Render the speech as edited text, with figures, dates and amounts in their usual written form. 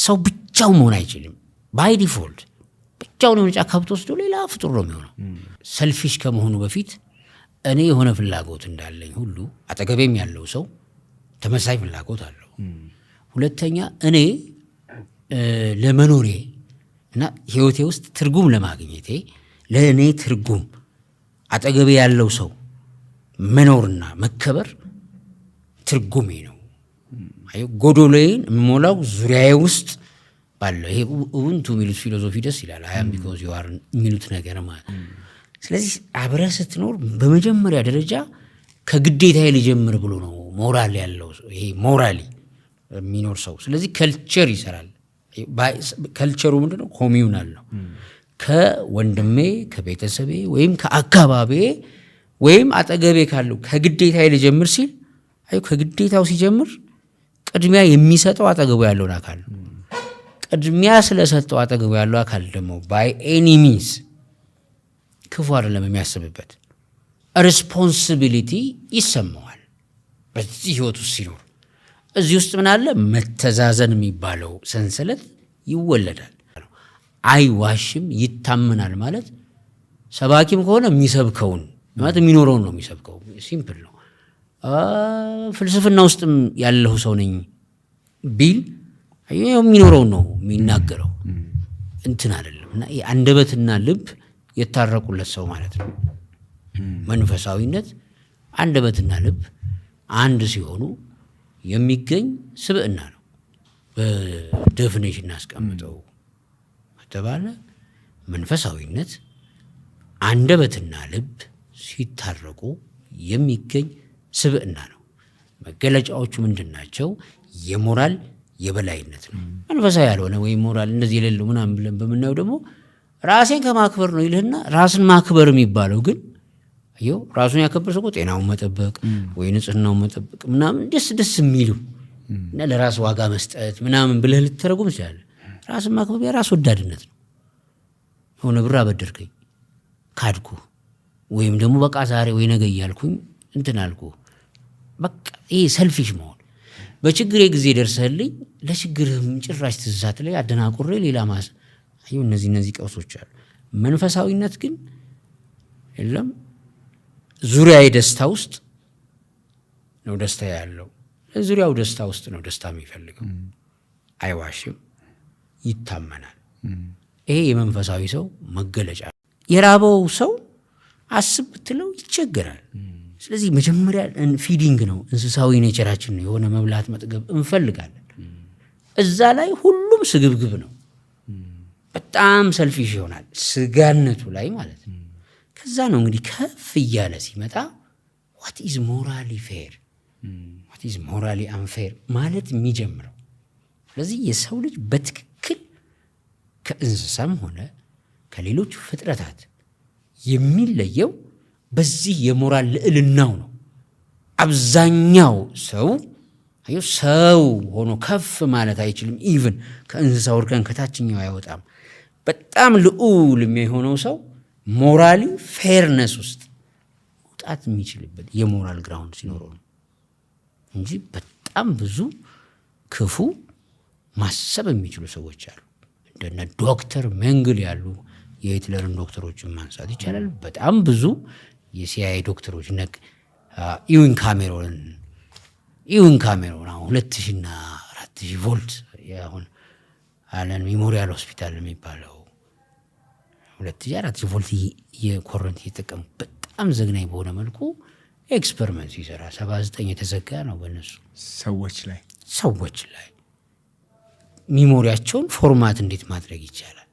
ሰው ብቻው መሆን አይችልም ባይ ዲፎልት ብቻውን የሆነ ጫካ ብትወስዶ ሌላ ፍጡር ነው የሚሆነው ሰልፊሽ ከመሆኑ በፊት እኔ የሆነ ፍላጎት እንዳለኝ ሁሉ አጠገቤም ያለው ሰው ተመሳሳይ ፍላጎት አለው ሁለተኛ እኔ ለመኖሬ እና ህይወቴ ውስጥ ትርጉም ለማግኘቴ ለእኔ ትርጉም አጠገቤ ያለው ሰው መኖርና መከበር ትርጉሜ ነው ጎዶሎዬን የምሞላው ዙሪያዬ ውስጥ ባለው ይሄ ኡቡንቱ የሚሉት ፊሎሶፊ ደስ ይላል አይ አም ቢኮዝ ዩ አር የሚሉት ነገር ማለት ስለዚህ አብረህ ስትኖር በመጀመሪያ ደረጃ ከግዴታዬ ሊጀምር ብሎ ነው ሞራል ያለው ይሄ ሞራሊ የሚኖር ሰው ስለዚህ ከልቸር ይሰራል ከልቸሩ ምንድነው ኮሚዩናል ነው ከወንድሜ ከቤተሰቤ ወይም ከአካባቢ ወይም አጠገቤ ካለው ከግዴታዬ ሊጀምር ሲል አይ ከግዴታው ሲጀምር ቅድሚያ የሚሰጠው አጠገቡ ያለው አካል ቅድሚያ ስለሰጠው አጠገቡ ያለው አካል ደግሞ ባይ ኤኒ ሚንስ ክፉ አይደለም የሚያስብበት ሪስፖንሲቢሊቲ ይሰማዋል በዚህ ህይወት ውስጥ ሲኖር እዚህ ውስጥ ምን አለ መተዛዘን የሚባለው ሰንሰለት ይወለዳል አይዋሽም ይታመናል ማለት ሰባኪም ከሆነ የሚሰብከውን ማለት የሚኖረውን ነው የሚሰብከው ሲምፕል ነው ፍልስፍና ውስጥም ያለው ሰው ነኝ ቢል የሚኖረውን ነው የሚናገረው እንትን አይደለም እና አንደበትና ልብ የታረቁለት ሰው ማለት ነው መንፈሳዊነት አንደበትና ልብ አንድ ሲሆኑ የሚገኝ ስብዕና ነው በዴፊኒሽን አስቀምጠው ከተባለ መንፈሳዊነት አንደበትና ልብ ሲታረቁ የሚገኝ ስብዕና ነው መገለጫዎቹ ምንድናቸው የሞራል የበላይነት ነው መንፈሳዊ ያልሆነ ወይ ሞራል እንደዚህ የሌለው ምናምን ብለን በመናየው ደግሞ ራሴን ከማክበር ነው ይልህና ራስን ማክበር የሚባለው ግን አየው ራሱን ያከበር ሰው ጤናውን መጠበቅ ወይ ንጽህናውን መጠበቅ ምናምን ደስ የሚሉ እና ለራስ ዋጋ መስጠት ምናምን ብለህ ልትተረጉም ይችላል ራስን ማክበር የራስ ወዳድነት ነው ሆነ ብር አበደርከኝ ካድኩ ወይም ደግሞ በቃ ዛሬ ወይ ነገ እያልኩኝ እንትን አልኩ በቃ ይሄ ሰልፊሽ መሆን በችግሬ ጊዜ ደርሰህልኝ ለችግርህም ጭራሽ ትዛት ላይ አደናቁሬ ሌላ ማስ አዩ እነዚህ ቀውሶች አሉ መንፈሳዊነት ግን የለም ዙሪያዬ ደስታ ውስጥ ነው ደስታ ያለው ዙሪያው ደስታ ውስጥ ነው ደስታ የሚፈልገው አይዋሽም ይታመናል ይሄ የመንፈሳዊ ሰው መገለጫ የራበው ሰው አስብ ብትለው ይቸገራል ስለዚህ መጀመሪያ ፊዲንግ ነው እንስሳዊ ኔቸራችን ነው የሆነ መብላት መጥገብ እንፈልጋለን እዛ ላይ ሁሉም ስግብግብ ነው በጣም ሰልፊሽ ይሆናል ስጋነቱ ላይ ማለት ነው ከዛ ነው እንግዲህ ከፍ እያለ ሲመጣ what is morally fair what is morally unfair ማለት የሚጀምረው ስለዚህ የሰው ልጅ በትክክል ከእንስሳም ሆነ ከሌሎች ፍጥረታት የሚለየው በዚህ የሞራል ልዕልናው ነው አብዛኛው ሰው ሆኖ ከፍ ማለት አይችልም ኢቭን ከእንስሳው ወርከን ከታችኛው አይወጣም በጣም ልዑል የሚሆነው ሰው ሞራሊ ፌርነስ ውስጥ መውጣት የሚችልበት የሞራል ግራውንድ ሲኖረው ነው እንጂ በጣም ብዙ ክፉ ማሰብ የሚችሉ ሰዎች አሉ እንደነ ዶክተር መንግል ያሉ የሂትለርን ዶክተሮችን ማንሳት ይቻላል በጣም ብዙ የሲአይኤ ዶክተሮች ነክ ኢዩን ካሜሮን አሁን 2000 እና 4000 ቮልት ያሁን አለን ሜሞሪያል ሆስፒታል የሚባለው 2000 ቮልት የኮረንት እየተጠቀሙ በጣም ዘግናኝ በሆነ መልኩ ኤክስፐሪመንት ሲሰራ 79 የተዘጋ ነው በእነሱ ሰዎች ላይ ሚሞሪያቸውን ፎርማት እንዴት ማድረግ ይቻላል